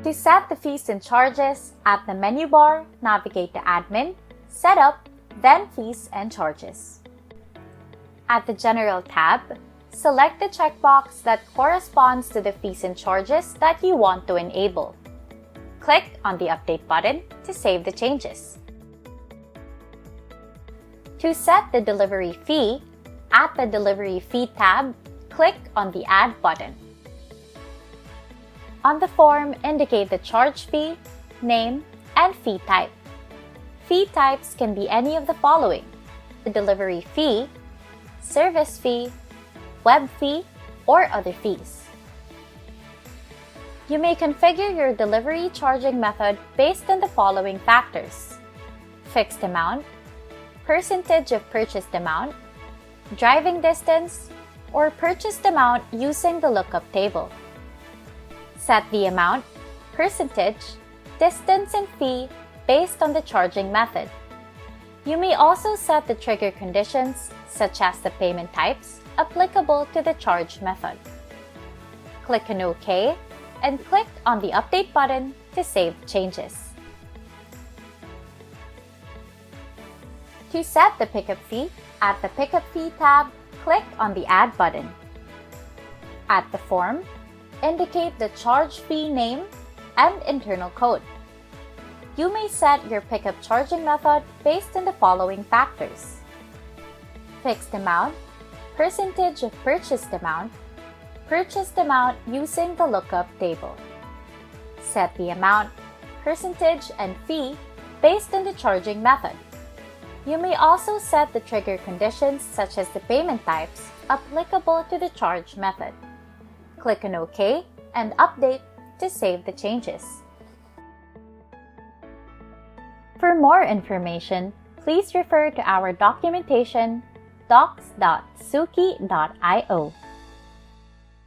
To set the fees and charges, at the menu bar, navigate to Admin, Setup, then Fees and Charges. At the General tab, select the checkbox that corresponds to the fees and charges that you want to enable. Click on the Update button to save the changes. To set the delivery fee, at the Delivery Fee tab, click on the Add button. On the form, indicate the charge fee, name, and fee type. Fee types can be any of the following: the delivery fee, service fee, web fee, or other fees. You may configure your delivery charging method based on the following factors: fixed amount, percentage of purchased amount, driving distance, or purchased amount using the lookup table. Set the amount, percentage, distance, and fee based on the charging method. You may also set the trigger conditions, such as the payment types, applicable to the charge method. Click on OK and click on the Update button to save changes. To set the pickup fee, at the Pickup Fee tab, click on the Add button. At the form, indicate the charge fee name and internal code. You may set your pickup charging method based on the following factors: fixed amount, percentage of purchased amount using the lookup table. Set the amount, percentage, and fee based on the charging method. You may also set the trigger conditions, such as the payment types, applicable to the charge method. Click on OK and Update to save the changes. For more information, please refer to our documentation docs.suki.io.